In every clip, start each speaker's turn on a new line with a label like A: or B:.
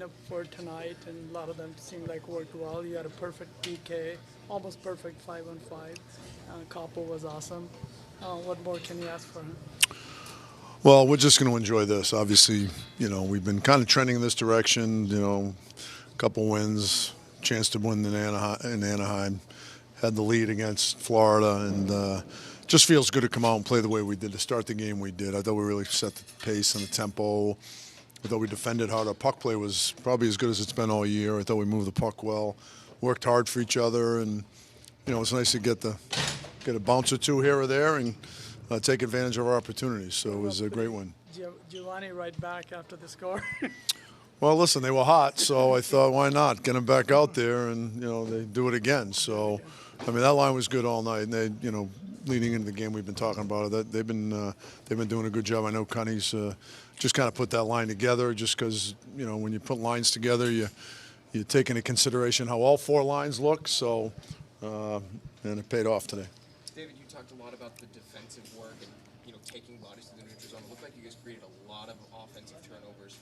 A: Up for tonight, and a lot of them seemed like worked well. You had a perfect PK, almost perfect 5-on-5. Capo was awesome. What more can you ask for him?
B: Well, we're just going to enjoy this. Obviously, we've been kind of trending in this direction. A couple wins, chance to win in Anaheim, had the lead against Florida, and just feels good to come out and play the way we did to start the game. We did. I thought we really set the pace and the tempo. I thought we defended hard. Our puck play was probably as good as it's been all year. I thought we moved the puck well, worked hard for each other, and it's nice to get a bounce or two here or there and take advantage of our opportunities. So it was a great one.
A: Giovanni right back after the score.
B: Well, listen, they were hot, so I thought, why not get them back out there and they do it again. So, I mean, that line was good all night, and they, leading into the game, we've been talking about it. They've been doing a good job. I know Connie's just kind of put that line together, just because when you put lines together, you take into consideration how all four lines look. So, and it paid off today.
C: David, you talked a lot about the defensive work and taking bodies to the neutral zone. It looked like you guys created a lot of offensive turnovers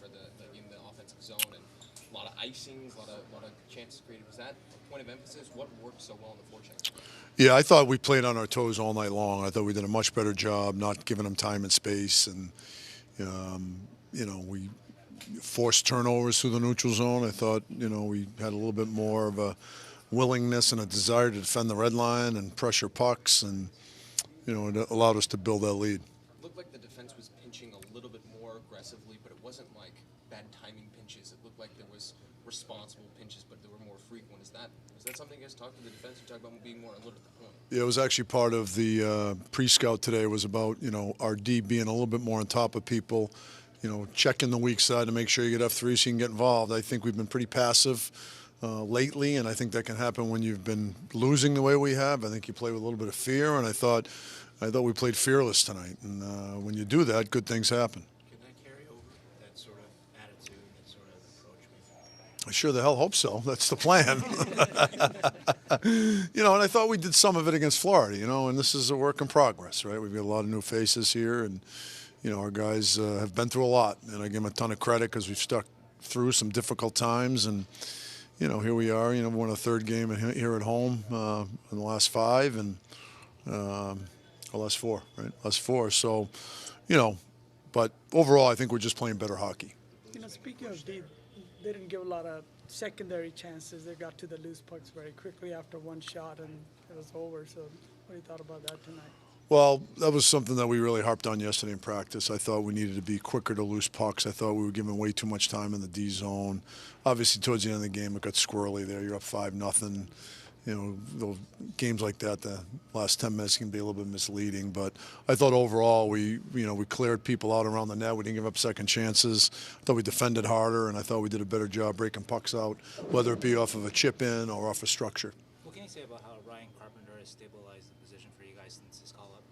C: in the offensive zone, and a lot of icings, a lot of chances created. Was that a point of emphasis? What worked so well in the forecheck?
B: Yeah, I thought we played on our toes all night long. I thought we did a much better job not giving them time and space, and we forced turnovers through the neutral zone. I thought we had a little bit more of a willingness and a desire to defend the red line and pressure pucks, and it allowed us to build that lead.
C: It looked like the defense was pinching a little bit more aggressively, but it wasn't like bad timing pinches. It looked like there was responsible pinches, but they were more frequent. Was that something you guys talked to the defense? You talked about being more alert at the point.
B: Yeah, it was actually part of the pre-scout today. It was about our D being a little bit more on top of people, checking the weak side to make sure you get F3 so you can get involved. I think we've been pretty passive lately, and I think that can happen when you've been losing the way we have. I think you play with a little bit of fear, and I thought we played fearless tonight. And when you do that, good things happen.
D: Can that carry over, that sort of attitude, that sort of approach?
B: I sure the hell hope so. That's the plan. And I thought we did some of it against Florida, and this is a work in progress, right? We've got a lot of new faces here, and, our guys have been through a lot. And I give them a ton of credit because we've stuck through some difficult times. And, here we are, we won a third game here at home in the last five, and last four, right? Last four. So, but overall, I think we're just playing better hockey.
A: Speaking of D, they didn't give a lot of secondary chances. They got to the loose pucks very quickly after one shot, and it was over. So what do you thought about that tonight?
B: Well, that was something that we really harped on yesterday in practice. I thought we needed to be quicker to loose pucks. I thought we were giving way too much time in the D zone. Obviously, towards the end of the game, it got squirrely there. You're up 5-0. Those games like that, the last 10 minutes can be a little bit misleading. But I thought overall we cleared people out around the net. We didn't give up second chances. I thought we defended harder, and I thought we did a better job breaking pucks out, whether it be off of a chip in or off a structure.
D: What can you say about how Ryan Carpenter has stabilized the position for you guys since his call-up?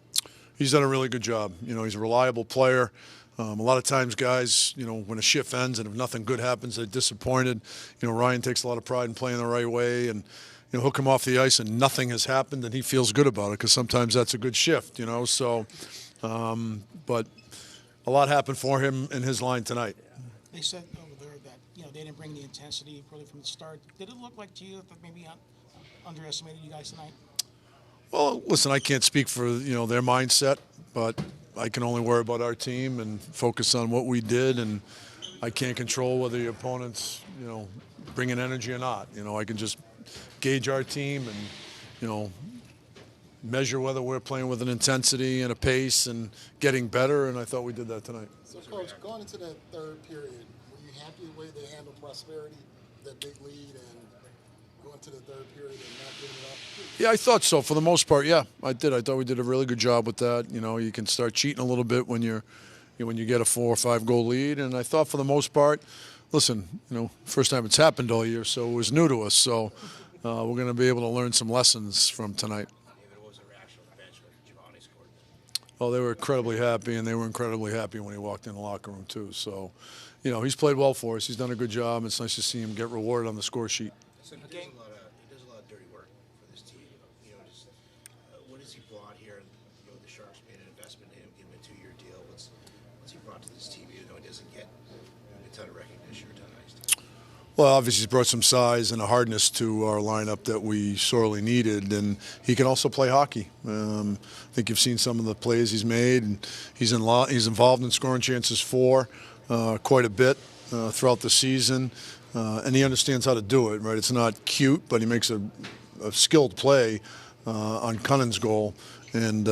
B: He's done a really good job. He's a reliable player. A lot of times guys, when a shift ends and if nothing good happens, they're disappointed. Ryan takes a lot of pride in playing the right way, and he'll come off the ice and nothing has happened, and he feels good about it because sometimes that's a good shift, So, but a lot happened for him in his line tonight.
E: They said over there that they didn't bring the intensity really from the start. Did it look like to you that maybe underestimated you guys tonight?
B: Well, listen, I can't speak for their mindset, but I can only worry about our team and focus on what we did, and I can't control whether your opponents bring in energy or not. I can just gauge our team and measure whether we're playing with an intensity and a pace and getting better, and I thought we did that tonight.
F: So, Coach, going into that third period, were you happy with the way they handled prosperity, that big lead, and going to the third period and not giving it up?
B: Yeah, I thought so. For the most part, yeah, I did. I thought we did a really good job with that. You can start cheating a little bit when you get a 4 or 5 goal lead, and I thought for the most part, listen, first time it's happened all year, so it was new to us. So we're going to be able to learn some lessons from tonight.
D: What was the reaction of the bench when Giovanni scored?
B: Well, they were incredibly happy, and they were incredibly happy when he walked in the locker room too. So, he's played well for us. He's done a good job. It's nice to see him get rewarded on the score sheet.
D: So he does a lot of dirty work for this team. What has he brought here? The Sharks made an investment in him, gave him a 2-year deal. What's he brought to this team, even though he doesn't get a ton of recognition or a ton of ice time?
B: Well, obviously he's brought some size and a hardness to our lineup that we sorely needed, and he can also play hockey. I think you've seen some of the plays he's made, and he's involved in scoring chances for quite a bit throughout the season, and he understands how to do it. Right, it's not cute, but he makes a skilled play on Cunning's goal, and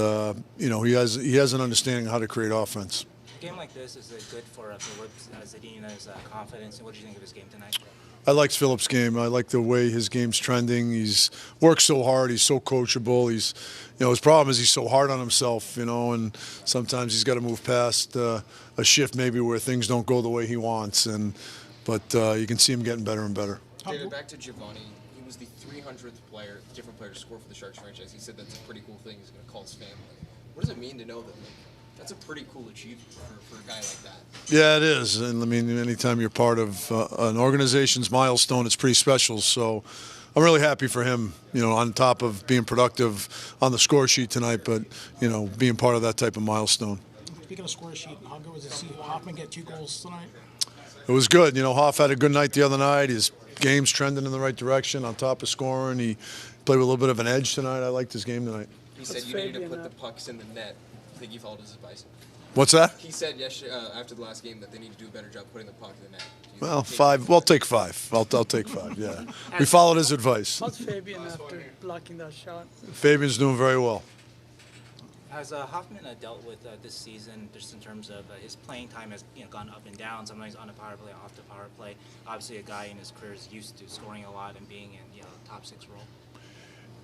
B: he has an understanding of how to create offense.
G: A game like this, is it good for Phillips Zadina's confidence? And what do you think of his game tonight?
B: I liked Phillips' game. I like the way his game's trending. He's worked so hard. He's so coachable. His problem is he's so hard on himself, and sometimes he's got to move past a shift maybe where things don't go the way he wants. But you can see him getting better and better.
C: David, back to Giovanni. He was the 300th different player to score for the Sharks franchise. He said that's a pretty cool thing. He's going to call his family. What does it mean to know that? That's a pretty cool achievement for a guy like that.
B: Yeah, it is. And I mean, anytime you're part of an organization's milestone, it's pretty special. So I'm really happy for him, on top of being productive on the score sheet tonight, but, being part of that type of milestone.
E: Speaking of score sheet, how good was it to see Hoffman get 2 goals tonight?
B: It was good. Hoff had a good night the other night. His game's trending in the right direction, on top of scoring. He played with a little bit of an edge tonight. I liked his game tonight.
C: He said you need to put the pucks in the net. I think you followed his advice.
B: What's that?
C: He said yesterday, after the last game, that they need to do a better job putting the puck in the net.
B: Well, 5. We'll take 5. I'll take 5. Yeah, we followed his advice.
A: How's Fabian after blocking that shot?
B: Fabian's doing very well.
G: Has Hoffman dealt with this season, just in terms of his playing time has gone up and down, sometimes on the power play, off the power play? Obviously, a guy in his career is used to scoring a lot and being in top 6 role.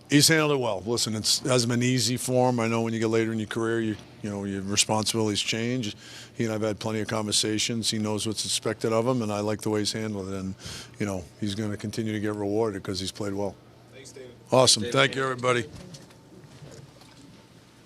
B: He's handled it well. Listen, it hasn't been easy for him. I know when you get later in your career, your responsibilities change. He and I've had plenty of conversations. He knows what's expected of him, and I like the way he's handled it. And, he's going to continue to get rewarded because he's played well.
C: Thanks, David.
B: Awesome. Thank you, everybody.